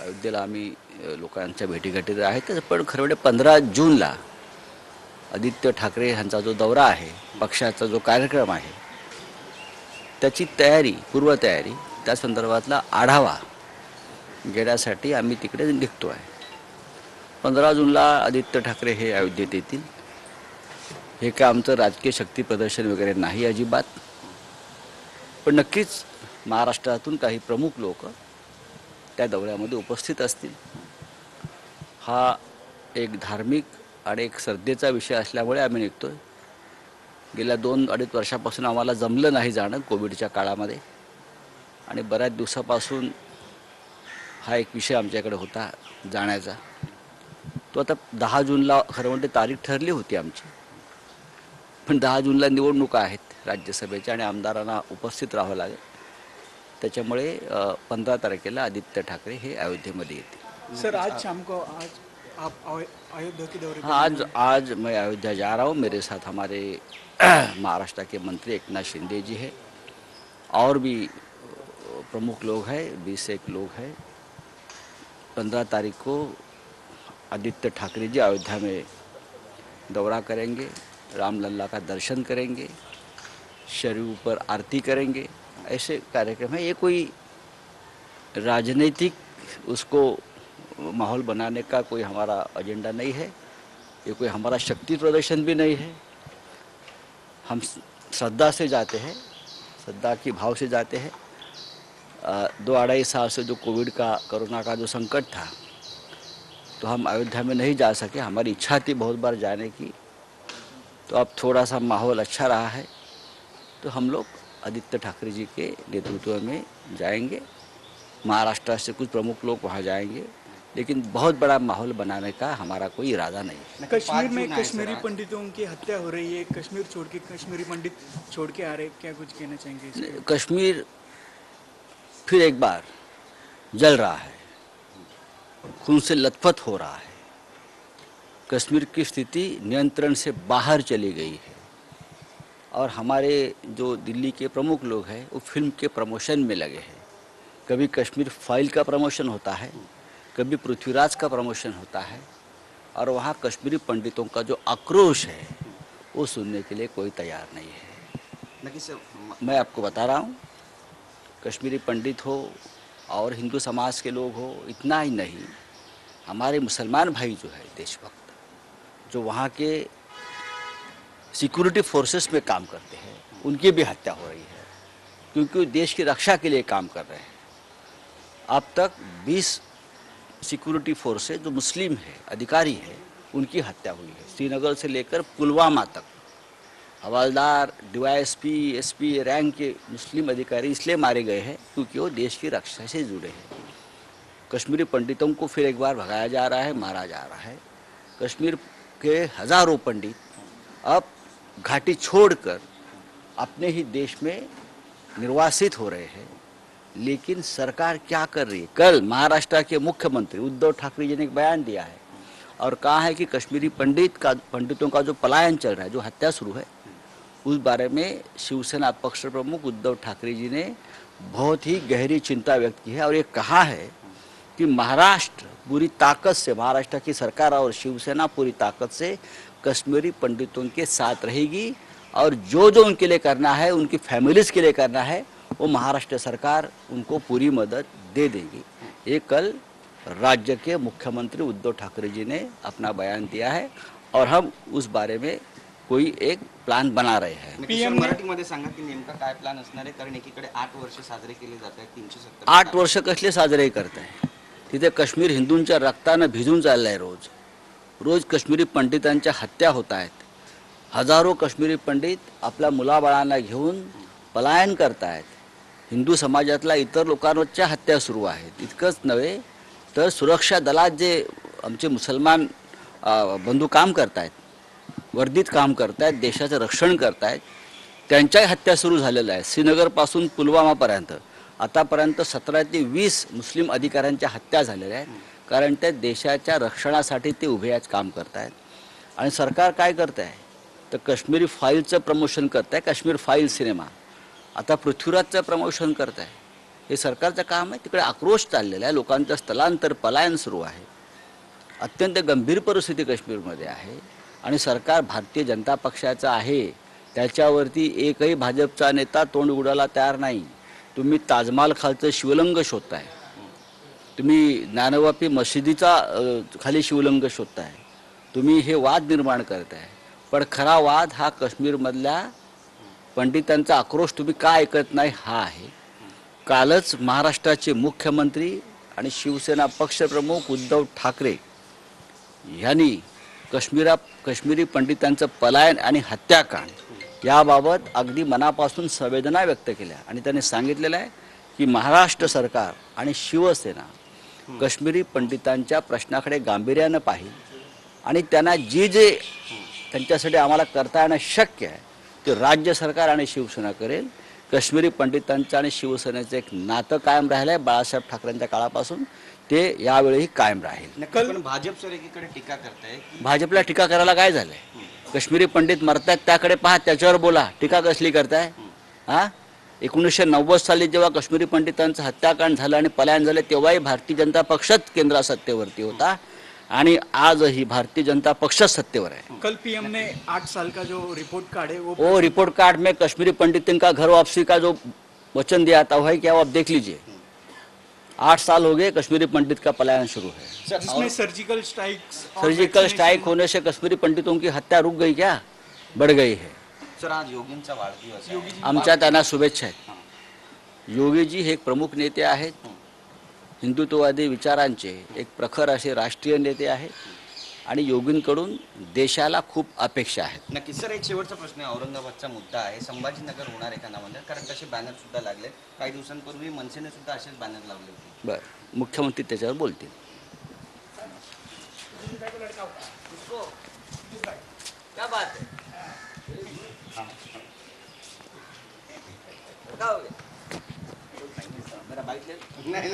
अयोध्येला आम्ही लोकांच्या भेटीगाठी आहेत, पण खरं म्हणजे 15 जूनला आदित्य ठाकरे यांचा जो दौरा आहे, पक्षाचा जो कार्यक्रम आहे, त्याची तयारी, पूर्वतयारी, त्या संदर्भातला आढावा घेण्यासाठी आम्ही तिकडे निघतो आहे. 15 जूनला आदित्य ठाकरे हे अयोध्येत येतील. हे काय आमचं राजकीय शक्ती प्रदर्शन वगैरे नाही अजिबात, पण नक्कीच महाराष्ट्रातून काही प्रमुख लोक त्या दौऱ्यामध्ये उपस्थित असतील. हा एक धार्मिक आणि एक श्रद्धेचा विषय असल्यामुळे आम्ही निघतोय. गेल्या 2-2.5 वर्षापासून आम्हाला जमलं नाही जाणं कोविडच्या काळामध्ये, आणि बऱ्याच दिवसापासून हा एक विषय आमच्याकडे होता जाण्याचा. तो आता 10 जूनला खरं म्हणजे तारीख ठरली होती आमची, पण 10 जूनला निवडणुका आहेत राज्यसभेच्या आणि आमदारांना उपस्थित राहावं लागेल. त्याच्यामुळे 15 तारखेला आदित्य ठाकरे हे अयोध्येमध्ये येतील. सर, आज शाम को आप अयोध्या के दौरे हाँ, आज मैं अयोध्या जा रहा हूँ. मेरे साथ हमारे महाराष्ट्र के मंत्री एकनाथ शिंदे जी हैं, और भी प्रमुख लोग हैं, 20 लोग हैं. 15 तारीख को आदित्य ठाकरे जी अयोध्या में दौरा करेंगे, रामलल्ला का दर्शन करेंगे, शरीर पर आरती करेंगे. ऐसे कार्यक्रम है. ये कोई राजनीतिक उसको माहौल बनाने का कोई हमारा एजेंडा नहीं है. ये कोई हमारा शक्ति प्रदर्शन भी नहीं है. हम श्रद्धा से जाते हैं, श्रद्धा की भाव से जाते हैं. 2-2.5 साल से जो कोविड का, कोरोना का जो संकट था, तो हम अयोध्या में नहीं जा सके. हमारी इच्छा थी बहुत बार जाने की, तो अब थोड़ा सा माहौल अच्छा रहा है, तो हम लोग आदित्य ठाकरे जी के नेतृत्व में जाएंगे. महाराष्ट्र से कुछ प्रमुख लोग वहाँ जाएंगे, लेकिन बहुत बड़ा माहौल बनाने का हमारा कोई इरादा नहीं है. कश्मीर में कश्मीरी पंडितों की हत्या हो रही है, कश्मीर छोड़ के कश्मीरी पंडित छोड़ के आ रहे, क्या कुछ कहना चाहेंगे इस पर? कश्मीर फिर एक बार जल रहा है, खून से लथपथ हो रहा है. कश्मीर की स्थिति नियंत्रण से बाहर चली गई है, और हमारे जो दिल्ली के प्रमुख लोग हैं वो फिल्म के प्रमोशन में लगे हैं. कभी कश्मीर फाइल का प्रमोशन होता है, कभी पृथ्वीराज का प्रमोशन होता है, और वहाँ कश्मीरी पंडितों का जो आक्रोश है वो सुनने के लिए कोई तैयार नहीं है. मैं आपको बता रहा हूँ, कश्मीरी पंडित हो और हिंदू समाज के लोग हो, इतना ही नहीं, हमारे मुसलमान भाई जो है देशभक्त, जो वहाँ के सिक्योरिटी फोर्सेस में काम करते हैं, उनकी भी हत्या हो रही है, क्योंकि वो देश की रक्षा के लिए काम कर रहे हैं. अब तक 20 सिक्योरिटी फोर्सेस जो मुस्लिम है, अधिकारी है, उनकी हत्या हुई है. श्रीनगर से लेकर पुलवामा तक हवलदार, डीवाईएसपी, एसपी रैंक के मुस्लिम अधिकारी इसलिए मारे गए हैं क्योंकि वो देश की रक्षा से जुड़े हैं. कश्मीरी पंडितों को फिर एक बार भगाया जा रहा है, मारा जा रहा है. कश्मीर के हज़ारों पंडित अब घाटी छोड़कर अपने ही देश में निर्वासित हो रहे हैं. लेकिन सरकार क्या कर रही है? कल महाराष्ट्र के मुख्यमंत्री उद्धव ठाकरे जी ने एक बयान दिया है और कहा है कि कश्मीरी पंडितों का जो पलायन चल रहा है, जो हत्या शुरू है, उस बारे में शिवसेना पक्ष प्रमुख उद्धव ठाकरे जी ने बहुत ही गहरी चिंता व्यक्त की है, और ये कहा है कि महाराष्ट्र पूरी ताकत से, महाराष्ट्र की सरकार और शिवसेना पूरी ताकत से कश्मीरी पंडितों के साथ रहेगी, और जो जो उनके लिए करना है, उनकी फैमिलीज़ के लिए करना है, वो महाराष्ट्र सरकार उनको पूरी मदद दे देगी. ये कल राज्य के मुख्यमंत्री उद्धव ठाकरे जी ने अपना बयान दिया है, और हम उस बारे में कोई एक प्लान बना रहे हैं. पीएम मराठीमध्ये सांगा की नेमका काय प्लान असणार आहे, कारण एकीकडे 8 वर्ष साजरे केले जात आहेत, 370. 8 वर्ष कसले साजरे करत आहे? तिथे कश्मीर हिंदूंच्या रक्तानं भिजून चाललं आहे. रोज रोज कश्मीरी पंडितांच्या हत्या होत आहेत. हजारो कश्मीरी पंडित आपल्या मुलाबाळांना घेऊन पलायन करत आहेत. हिंदू समाजातल्या इतर लोकांवरच्या हत्या सुरू आहेत. इतकंच नव्हे तर सुरक्षा दलात जे आमचे मुसलमान बंधू काम करत आहेत, वर्दीत काम करत आहेत, देशाचं रक्षण करत आहेत, त्यांच्याही हत्या सुरू झालेल्या आहेत. श्रीनगरपासून पुलवामापर्यंत आतापर्यंत 17 ते 20 मुस्लिम अधिकाऱ्यांच्या हत्या झालेल्या आहेत, कारण ते देशाच्या रक्षणासाठी ते उभे आज काम करत आहेत. आणि सरकार काय करत आहे तर काश्मीरी फाईलचं प्रमोशन करत आहे. काश्मीर फाईल सिनेमा आता पृथ्वीराजचं प्रमोशन करत आहे. हे सरकारचं काम आहे. तिकडे आक्रोश चाललेला आहे, लोकांचं स्थलांतर पलायन सुरू आहे. अत्यंत गंभीर परिस्थिती काश्मीरमध्ये आहे आणि सरकार भारतीय जनता पक्षाचं आहे. त्याच्यावरती एकही भाजपचा नेता तोंड उघडायला तयार नाही. तुम्ही ताजमहाल खालचं शिवलिंग शोधताय, तुम्ही ज्ञानवापी मशिदीचा खाली शिवलिंग शोधताय, तुम्ही हे वाद निर्माण करताय. पण खरा वाद हा काश्मीरमधल्या पंडितांचा आक्रोश तुम्ही का ऐकत नाही हा आहे. कालच महाराष्ट्राचे मुख्यमंत्री आणि शिवसेना पक्षप्रमुख उद्धव ठाकरे यांनी काश्मीरी पंडितांचं पलायन आणि हत्याकांड याबाबत अगदी मनापासून संवेदना व्यक्त केल्या आणि त्यांनी सांगितलेलं आहे की महाराष्ट्र सरकार आणि शिवसेना काश्मीरी पंडितांच्या प्रश्नाकडे गांभीर्यानं पाहिल आणि त्यांना जे त्यांच्यासाठी आम्हाला करता येणं शक्य आहे ते राज्य सरकार आणि शिवसेना करेल. काश्मीरी पंडितांचं आणि शिवसेनेचं एक नातं कायम राहिलं आहे बाळासाहेब ठाकरेंच्या काळापासून, ते यावेळीही कायम राहील. नक्की. पण भाजप सर एकीकडे टीका करताय की भाजपला टीका करायला काय झालंय? काश्मीरी पंडित मरतात त्याकडे पहा, त्याच्यावर बोला, टीका कसली करताय? हा 1990 साली जेव्हा काश्मीरी पंडितांचं हत्याकांड झालं आणि पलायन झालं तेव्हाही भारतीय जनता पक्षच केंद्रात सत्तेवरती होता आणि आजही भारतीय जनता पक्ष सत्तेवर है. कल पीएम ने 8 साल का जो रिपोर्ट कार्ड है वो रिपोर्ट कार्ड में कश्मीरी पंडितों का घर वापसी का जो वचन दिया था वही क्या, वो आप देख लीजिए. 8 साल हो गए कश्मीरी पंडित का पलायन शुरू है. जिसमें सर्जिकल स्ट्राइक होने से कश्मीरी पंडितों की हत्या रुक गई क्या, बढ़ गई है. सर आज योगींचा वाढदिवस आहे. आमच्या त्यांना शुभेच्छा आहेत. योगीजी हे एक प्रमुख नेते आहेत, हिंदुत्ववादी विचारांचे एक प्रखर असे राष्ट्रीय नेते आहेत आणि योगींकडून देशाला खूप अपेक्षा आहेत. नक्की. सर एक शेवटचा प्रश्न आहे. औरंगाबादचा मुद्दा आहे. संभाजीनगर होणार आहे का नामंजूर? कारण तसे बॅनर सुद्धा लागले. काही दिवसांपूर्वी मनसेने सुद्धा असेच बॅनर लावले होते. बरं, मुख्यमंत्री त्याच्यावर बोलतील. क्या बात है? मेरा बाइक ले. नाही